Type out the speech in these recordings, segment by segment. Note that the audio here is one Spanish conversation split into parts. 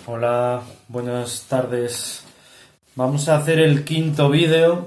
Hola, buenas tardes. Vamos a hacer el quinto vídeo.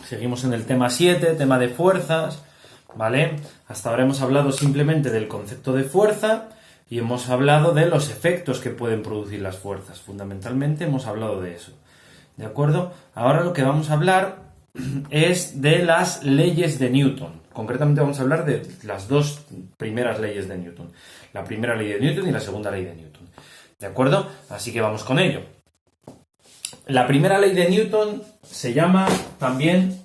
Seguimos en el tema 7, tema de fuerzas, ¿vale? Hasta ahora hemos hablado simplemente del concepto de fuerza y hemos hablado de los efectos que pueden producir las fuerzas. Fundamentalmente hemos hablado de eso, ¿de acuerdo? Ahora lo que vamos a hablar es de las leyes de Newton. Concretamente vamos a hablar de las dos primeras leyes de Newton. La primera ley de Newton y la segunda ley de Newton. ¿De acuerdo? Así que vamos con ello. La primera ley de Newton se llama también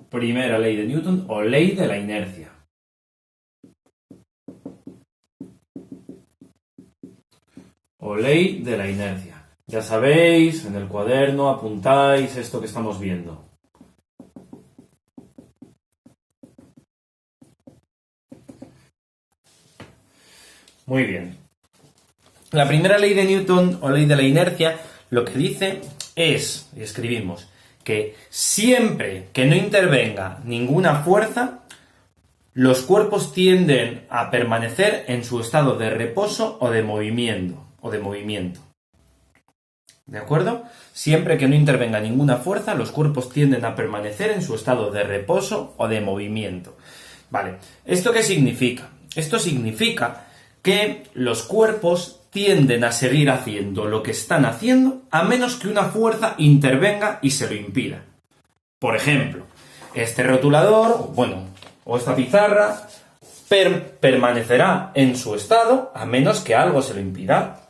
primera ley de Newton o ley de la inercia. O ley de la inercia. Ya sabéis, en el cuaderno apuntáis esto que estamos viendo. Muy bien. La primera ley de Newton o ley de la inercia lo que dice es, y escribimos, que siempre que no intervenga ninguna fuerza, los cuerpos tienden a permanecer en su estado de reposo o de movimiento. ¿De acuerdo? Siempre que no intervenga ninguna fuerza, los cuerpos tienden a permanecer en su estado de reposo o de movimiento. Vale, ¿esto qué significa? Esto significa que los cuerpos tienden a seguir haciendo lo que están haciendo a menos que una fuerza intervenga y se lo impida. Por ejemplo, este rotulador, o esta pizarra permanecerá en su estado a menos que algo se lo impida.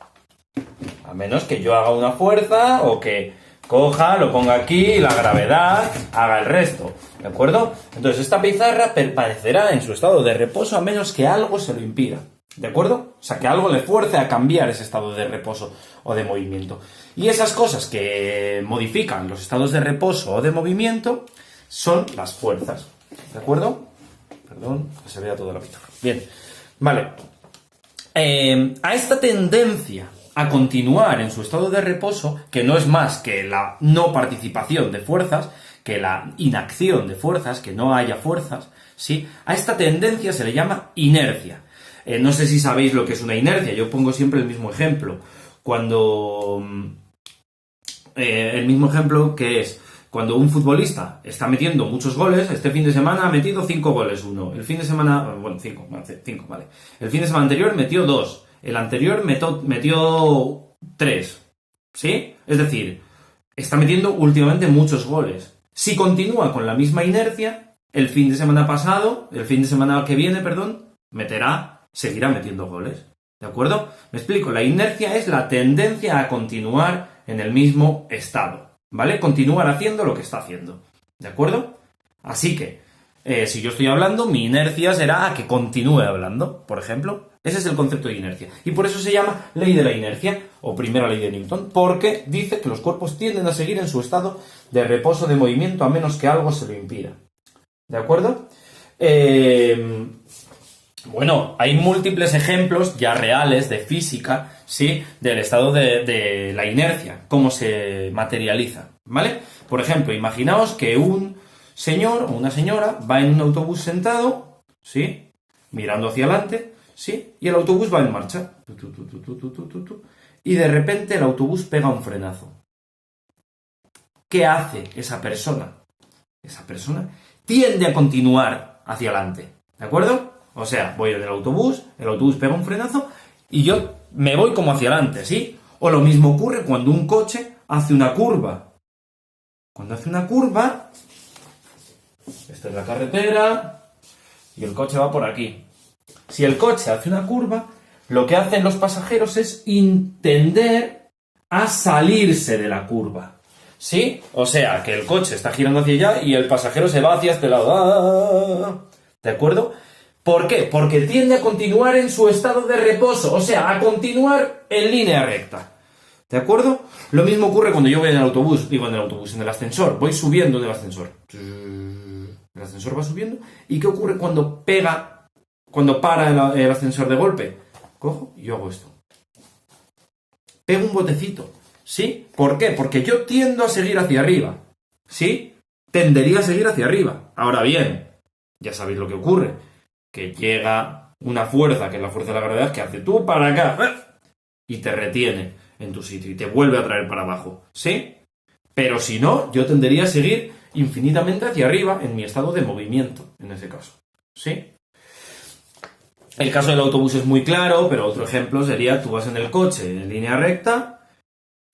A menos que yo haga una fuerza o que coja, lo ponga aquí y la gravedad haga el resto. ¿De acuerdo? Entonces esta pizarra permanecerá en su estado de reposo a menos que algo se lo impida. ¿De acuerdo? O sea, que algo le fuerce a cambiar ese estado de reposo o de movimiento. Y esas cosas que modifican los estados de reposo o de movimiento son las fuerzas. ¿De acuerdo? Perdón, que se vea toda la pizarra. Bien, vale. A esta tendencia a continuar en su estado de reposo, que no es más que la no participación de fuerzas, que la inacción de fuerzas, que no haya fuerzas, ¿sí? A esta tendencia se le llama inercia. No sé si sabéis lo que es una inercia, yo pongo siempre el mismo ejemplo. El mismo ejemplo que es cuando un futbolista está metiendo muchos goles. Este fin de semana ha metido 5 goles uno. El fin de semana, 5, vale. El fin de semana anterior metió 2. El anterior metió 3. ¿Sí? Es decir, está metiendo últimamente muchos goles. Si continúa con la misma inercia, el fin de semana que viene, seguirá metiendo goles. ¿De acuerdo? Me explico. La inercia es la tendencia a continuar en el mismo estado. ¿Vale? Continuar haciendo lo que está haciendo. ¿De acuerdo? Así que, si yo estoy hablando, mi inercia será a que continúe hablando, por ejemplo. Ese es el concepto de inercia. Y por eso se llama ley de la inercia, o primera ley de Newton, porque dice que los cuerpos tienden a seguir en su estado de reposo de movimiento a menos que algo se lo impida. ¿De acuerdo? Hay múltiples ejemplos ya reales de física, ¿sí? Del estado de la inercia, cómo se materializa, ¿vale? Por ejemplo, imaginaos que un señor o una señora va en un autobús sentado, ¿sí? Mirando hacia adelante, ¿sí? Y el autobús va en marcha. Y de repente el autobús pega un frenazo. ¿Qué hace esa persona? Esa persona tiende a continuar hacia adelante, ¿de acuerdo? O sea, voy en el autobús pega un frenazo y yo me voy como hacia adelante, ¿sí? O lo mismo ocurre cuando un coche hace una curva. Cuando hace una curva, esta es la carretera y el coche va por aquí. Si el coche hace una curva, lo que hacen los pasajeros es tender a salirse de la curva, ¿sí? O sea, que el coche está girando hacia allá y el pasajero se va hacia este lado. ¿De acuerdo? ¿Por qué? Porque tiende a continuar en su estado de reposo, o sea, a continuar en línea recta. ¿De acuerdo? Lo mismo ocurre cuando yo voy en el ascensor. Voy subiendo en el ascensor. El ascensor va subiendo. ¿Y qué ocurre cuando para el ascensor de golpe? Cojo y yo hago esto. Pego un botecito. ¿Sí? ¿Por qué? Porque yo tiendo a seguir hacia arriba. ¿Sí? Tendería a seguir hacia arriba. Ahora bien, ya sabéis lo que ocurre. Que llega una fuerza, que es la fuerza de la gravedad, que hace tú para acá. y te retiene en tu sitio y te vuelve a traer para abajo, ¿sí? Pero si no, yo tendería a seguir infinitamente hacia arriba en mi estado de movimiento, en ese caso, ¿sí? El caso del autobús es muy claro, pero otro ejemplo sería tú vas en el coche en línea recta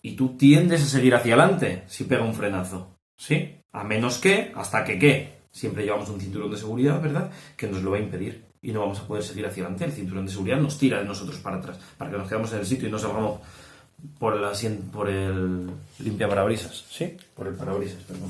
y tú tiendes a seguir hacia adelante si pega un frenazo, ¿sí? A menos que, hasta que ¿qué? Siempre llevamos un cinturón de seguridad, ¿verdad? Que nos lo va a impedir y no vamos a poder seguir hacia adelante. El cinturón de seguridad nos tira de nosotros para atrás, para que nos quedemos en el sitio y no salgamos por el limpiaparabrisas, ¿sí? Por el parabrisas, perdón.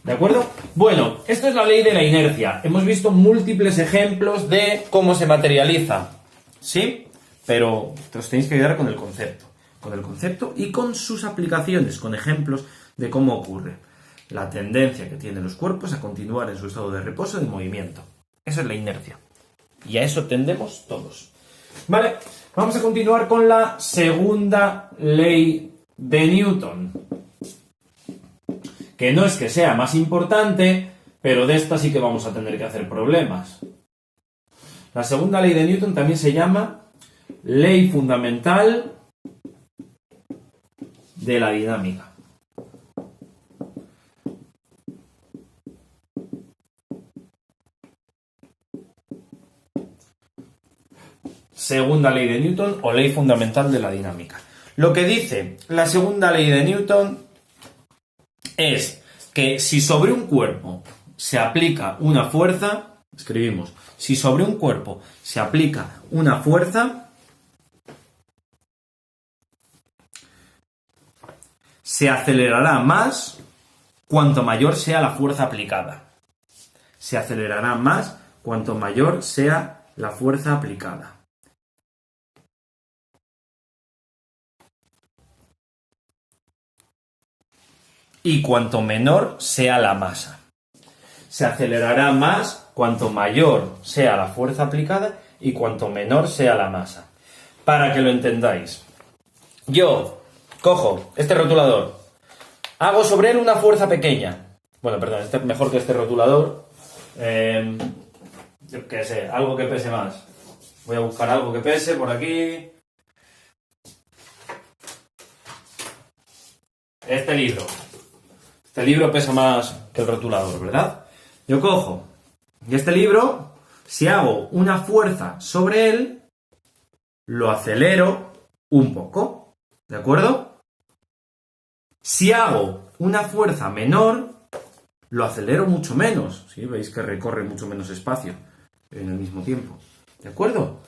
¿De acuerdo? Bueno, esto es la ley de la inercia. Hemos visto múltiples ejemplos de cómo se materializa, ¿sí? Pero os tenéis que quedar con el concepto y con sus aplicaciones, con ejemplos de cómo ocurre. La tendencia que tienen los cuerpos a continuar en su estado de reposo y de movimiento. Eso es la inercia. Y a eso tendemos todos. Vale, vamos a continuar con la segunda ley de Newton. Que no es que sea más importante, pero de esta sí que vamos a tener que hacer problemas. La segunda ley de Newton también se llama ley fundamental de la dinámica. Segunda ley de Newton o ley fundamental de la dinámica. Lo que dice la segunda ley de Newton es que si sobre un cuerpo se aplica una fuerza, escribimos, si sobre un cuerpo se aplica una fuerza, se acelerará más cuanto mayor sea la fuerza aplicada. Se acelerará más cuanto mayor sea la fuerza aplicada. Y cuanto menor sea la masa. Se acelerará más cuanto mayor sea la fuerza aplicada y cuanto menor sea la masa. Para que lo entendáis. Yo cojo este rotulador, hago sobre él una fuerza pequeña. Bueno, perdón, mejor que este rotulador. Yo qué sé, algo que pese más. Voy a buscar algo que pese por aquí. Este libro. Este libro pesa más que el rotulador, ¿verdad? Yo cojo y este libro, si hago una fuerza sobre él, lo acelero un poco, ¿de acuerdo? Si hago una fuerza menor, lo acelero mucho menos, ¿sí? Veis que recorre mucho menos espacio en el mismo tiempo, ¿de acuerdo?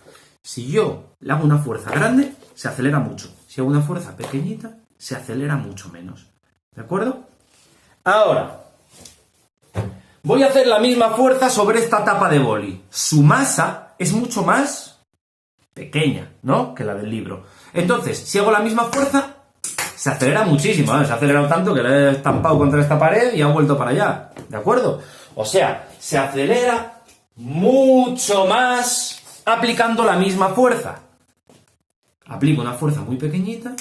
Si yo le hago una fuerza grande, se acelera mucho. Si hago una fuerza pequeñita, se acelera mucho menos, ¿de acuerdo? Ahora, voy a hacer la misma fuerza sobre esta tapa de boli. Su masa es mucho más pequeña, ¿no?, que la del libro. Entonces, si hago la misma fuerza, se acelera muchísimo, ¿eh? Se ha acelerado tanto que le he estampado contra esta pared y ha vuelto para allá, ¿de acuerdo? O sea, se acelera mucho más aplicando la misma fuerza. Aplico una fuerza muy pequeñita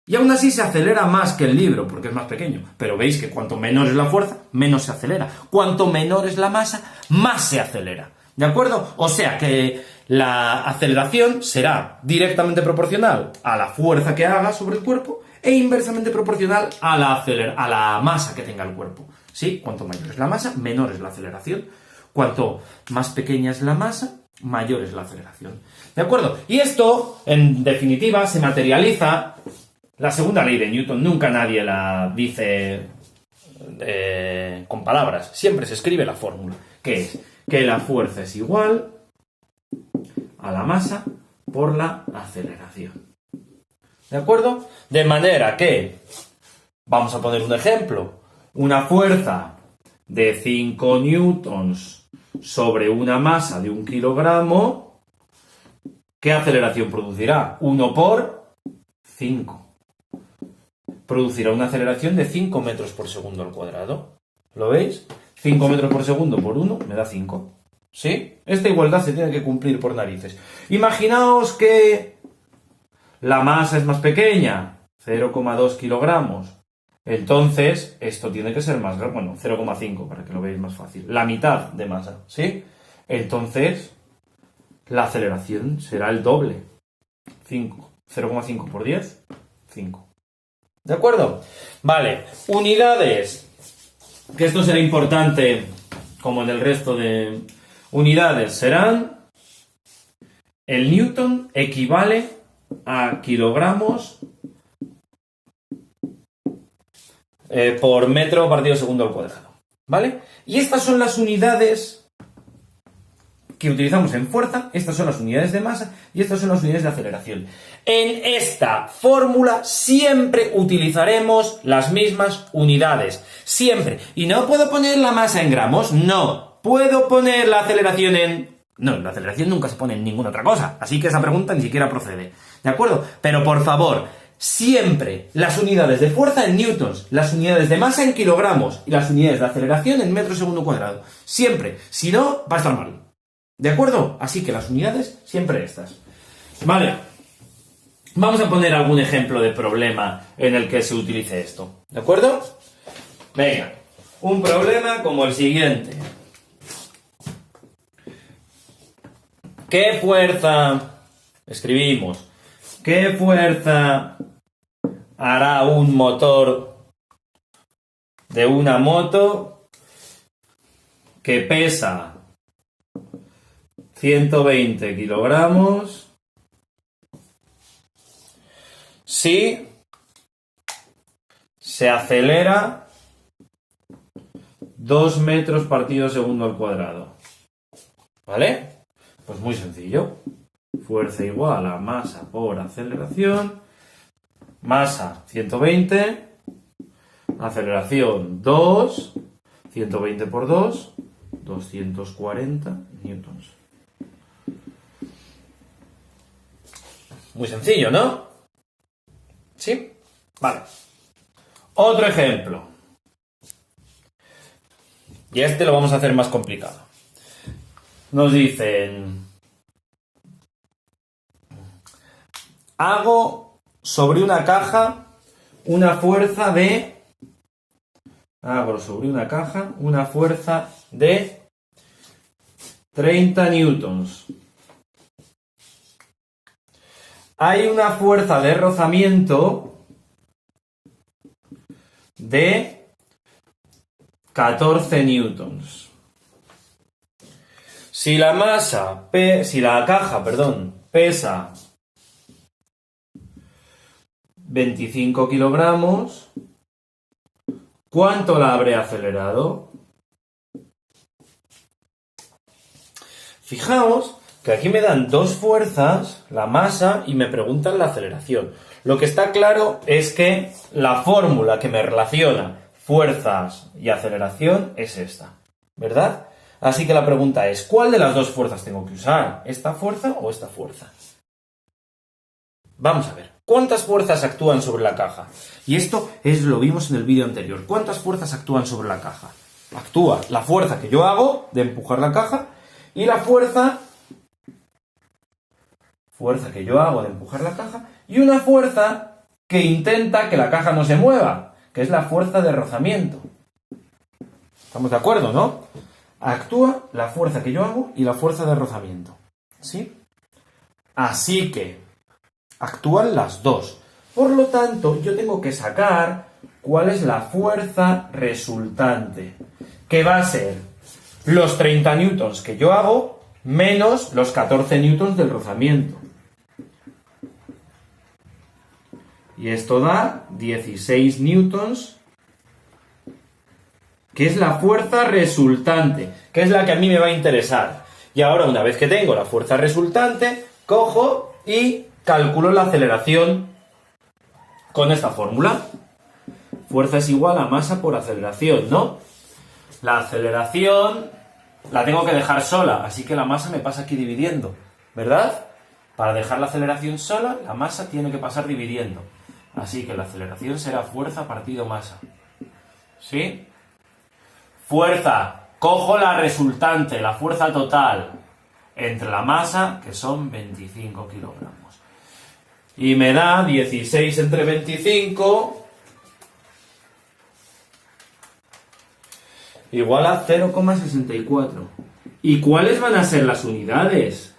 y aún así se acelera más que el libro, porque es más pequeño. Pero veis que cuanto menor es la fuerza, menos se acelera. Cuanto menor es la masa, más se acelera. ¿De acuerdo? O sea que la aceleración será directamente proporcional a la fuerza que haga sobre el cuerpo e inversamente proporcional a la masa que tenga el cuerpo. ¿Sí? Cuanto mayor es la masa, menor es la aceleración. Cuanto más pequeña es la masa, mayor es la aceleración. ¿De acuerdo? Y esto, en definitiva, se materializa. La segunda ley de Newton nunca nadie la dice con palabras. Siempre se escribe la fórmula, que es que la fuerza es igual a la masa por la aceleración. ¿De acuerdo? De manera que, vamos a poner un ejemplo, una fuerza de 5 newtons sobre una masa de 1 kilogramo, ¿qué aceleración producirá? 1 por 5. Producirá una aceleración de 5 metros por segundo al cuadrado. ¿Lo veis? 5 metros por segundo por 1 me da 5. ¿Sí? Esta igualdad se tiene que cumplir por narices. Imaginaos que la masa es más pequeña, 0,2 kilogramos. Entonces, esto tiene que ser más grande. Bueno, 0,5 para que lo veáis más fácil. La mitad de masa, ¿sí? Entonces, la aceleración será el doble. 5 0,5 por 10, 5. ¿De acuerdo? Vale, unidades. Que esto será importante, como en el resto de unidades, serán... El newton equivale a kilogramos por metro partido segundo al cuadrado. ¿Vale? Y estas son las unidades que utilizamos en fuerza, estas son las unidades de masa y estas son las unidades de aceleración. En esta fórmula siempre utilizaremos las mismas unidades. Siempre. Y no puedo poner la masa en gramos, no. Puedo poner la aceleración en... No, la aceleración nunca se pone en ninguna otra cosa, así que esa pregunta ni siquiera procede. ¿De acuerdo? Pero por favor, siempre las unidades de fuerza en newtons, las unidades de masa en kilogramos y las unidades de aceleración en metro segundo cuadrado. Siempre. Si no, va a estar mal. ¿De acuerdo? Así que las unidades siempre estas. Vale. Vamos a poner algún ejemplo de problema en el que se utilice esto. ¿De acuerdo? Venga. Un problema como el siguiente. ¿Qué fuerza? Escribimos. ¿Qué fuerza hará un motor de una moto que pesa 120 kilogramos si se acelera 2 metros partido segundo al cuadrado? ¿Vale? Pues muy sencillo. Fuerza igual a masa por aceleración. Masa 120. Aceleración 2. 120 por 2. 240 newtons. Muy sencillo, ¿no? ¿Sí? Vale. Otro ejemplo. Y este lo vamos a hacer más complicado. Nos dicen... Hago sobre una caja una fuerza de... Hago sobre una caja una fuerza de 30 newtons. Hay una fuerza de rozamiento de 14 newtons. Si la caja, pesa 25 kilogramos, ¿cuánto la habré acelerado? Fijaos que aquí me dan dos fuerzas, la masa, y me preguntan la aceleración. Lo que está claro es que la fórmula que me relaciona fuerzas y aceleración es esta, ¿verdad? Así que la pregunta es, ¿cuál de las dos fuerzas tengo que usar? ¿Esta fuerza o esta fuerza? Vamos a ver. ¿Cuántas fuerzas actúan sobre la caja? Y esto lo vimos en el vídeo anterior. ¿Cuántas fuerzas actúan sobre la caja? Actúa la fuerza que yo hago de empujar la caja y la fuerza que yo hago de empujar la caja y una fuerza que intenta que la caja no se mueva, que es la fuerza de rozamiento. ¿Estamos de acuerdo, no? Actúa la fuerza que yo hago y la fuerza de rozamiento. ¿Sí? Así que actúan las dos. Por lo tanto, yo tengo que sacar cuál es la fuerza resultante, que va a ser los 30 newtons que yo hago menos los 14 newtons del rozamiento. Y esto da 16 newtons, que es la fuerza resultante, que es la que a mí me va a interesar. Y ahora, una vez que tengo la fuerza resultante, cojo y calculo la aceleración con esta fórmula. Fuerza es igual a masa por aceleración, ¿no? La aceleración la tengo que dejar sola, así que la masa me pasa aquí dividiendo, ¿verdad? Para dejar la aceleración sola, la masa tiene que pasar dividiendo. Así que la aceleración será fuerza partido masa. ¿Sí? Fuerza. Cojo la resultante, la fuerza total, entre la masa, que son 25 kilogramos. Y me da 16 entre 25 igual a 0,64. ¿Y cuáles van a ser las unidades?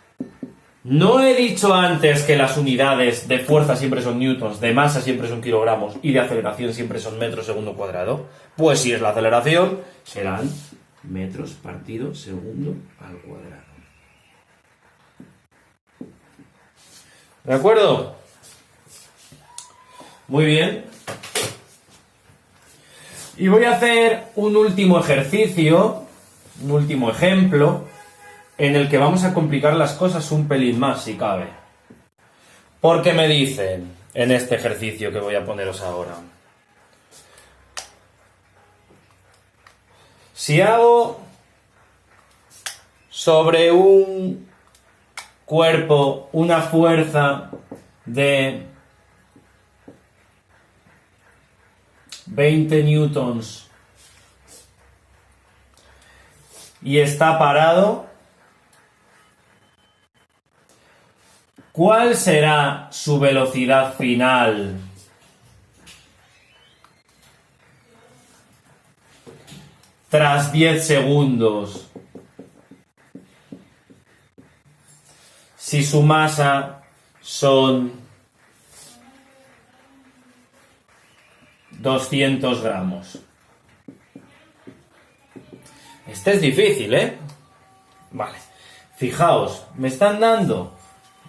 ¿No he dicho antes que las unidades de fuerza siempre son newtons, de masa siempre son kilogramos y de aceleración siempre son metros segundo cuadrado? Pues si es la aceleración, serán metros partido segundo al cuadrado. ¿De acuerdo? Muy bien. Y voy a hacer un último ejercicio, un último ejemplo, en el que vamos a complicar las cosas un pelín más, si cabe. Porque me dicen, en este ejercicio que voy a poneros ahora, si hago sobre un cuerpo una fuerza de 20 newtons y está parado, ¿cuál será su velocidad final tras 10 segundos si su masa son 200 gramos? Este es difícil, ¿eh? Vale. Fijaos, me están dando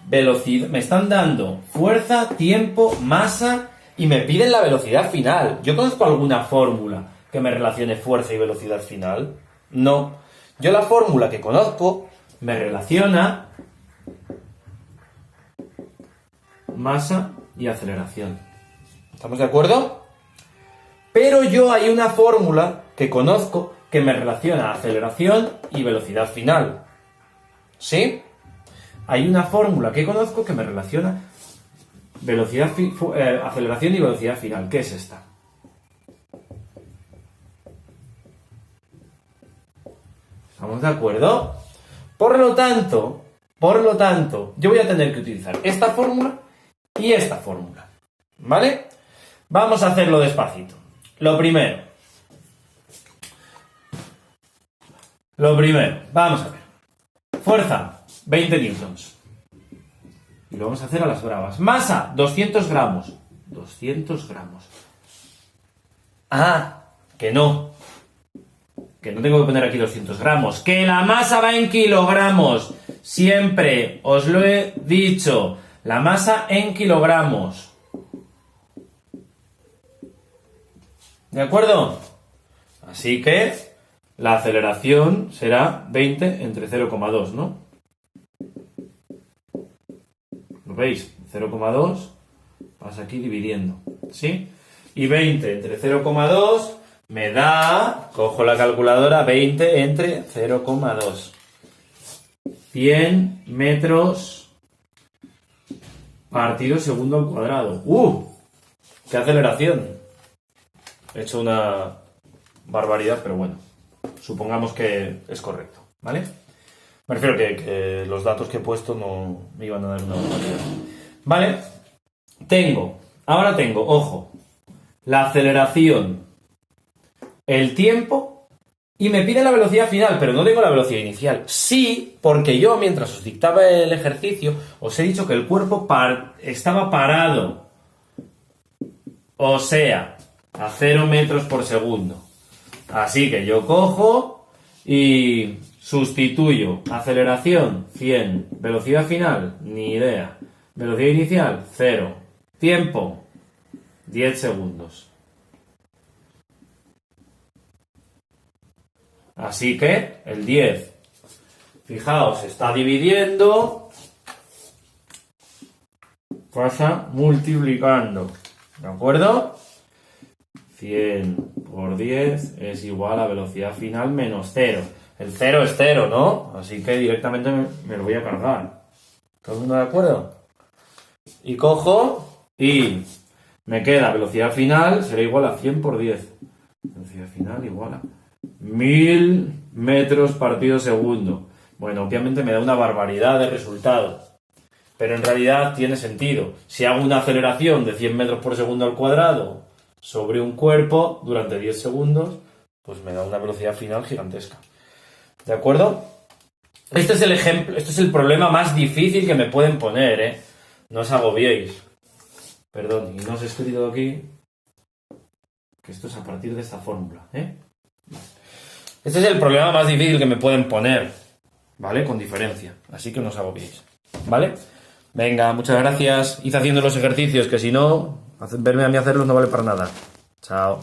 velocidad, me están dando fuerza, tiempo, masa y me piden la velocidad final. ¿Yo conozco alguna fórmula que me relacione fuerza y velocidad final? No. Yo la fórmula que conozco me relaciona masa y aceleración. ¿Estamos de acuerdo? Pero yo hay una fórmula que conozco que me relaciona aceleración y velocidad final. ¿Sí? Hay una fórmula que conozco que me relaciona aceleración y velocidad final. ¿Qué es esta? ¿Estamos de acuerdo? Por lo tanto, yo voy a tener que utilizar esta fórmula y esta fórmula. ¿Vale? Vamos a hacerlo despacito. Lo primero, vamos a ver. Fuerza, 20 newtons. Y lo vamos a hacer a las bravas. Masa, 200 gramos. 200 gramos. Ah, que no. Que no tengo que poner aquí 200 gramos. Que la masa va en kilogramos. Siempre os lo he dicho. La masa en kilogramos. ¿De acuerdo? Así que la aceleración será 20 entre 0,2, ¿no? ¿Lo veis? 0,2 pasa aquí dividiendo, ¿sí? Y 20 entre 0,2 me da, cojo la calculadora, 20 entre 0,2. 100 metros partido segundo al cuadrado. ¡Qué aceleración! He hecho una barbaridad, pero bueno, supongamos que es correcto, ¿vale? Me refiero que los datos que he puesto no me iban a dar una barbaridad. ¿Vale? Ahora tengo, ojo, la aceleración, el tiempo y me pide la velocidad final, pero no tengo la velocidad inicial. Sí, porque yo mientras os dictaba el ejercicio os he dicho que el cuerpo estaba parado. O sea, a 0 metros por segundo. Así que yo cojo y sustituyo aceleración 100, velocidad final, ni idea. Velocidad inicial, 0. Tiempo, 10 segundos. Así que el 10, fijaos, está dividiendo, pasa multiplicando. ¿De acuerdo? 100 por 10 es igual a velocidad final menos 0. El 0 es 0, ¿no? Así que directamente me lo voy a cargar. ¿Todo el mundo de acuerdo? Y cojo y me queda velocidad final, será igual a 100 por 10. Velocidad final igual a 1000 metros partido segundo. Bueno, obviamente me da una barbaridad de resultado. Pero en realidad tiene sentido. Si hago una aceleración de 100 metros por segundo al cuadrado sobre un cuerpo durante 10 segundos, pues me da una velocidad final gigantesca. ¿De acuerdo? Este es el ejemplo, este es el problema más difícil que me pueden poner, ¿eh? No os agobiéis. Perdón, y no os he escrito aquí que esto es a partir de esta fórmula, ¿eh? Este es el problema más difícil que me pueden poner, ¿vale? Con diferencia. Así que no os agobiéis, ¿vale? Venga, muchas gracias. Id haciendo los ejercicios, que si no, verme a mí hacerlos no vale para nada. Chao.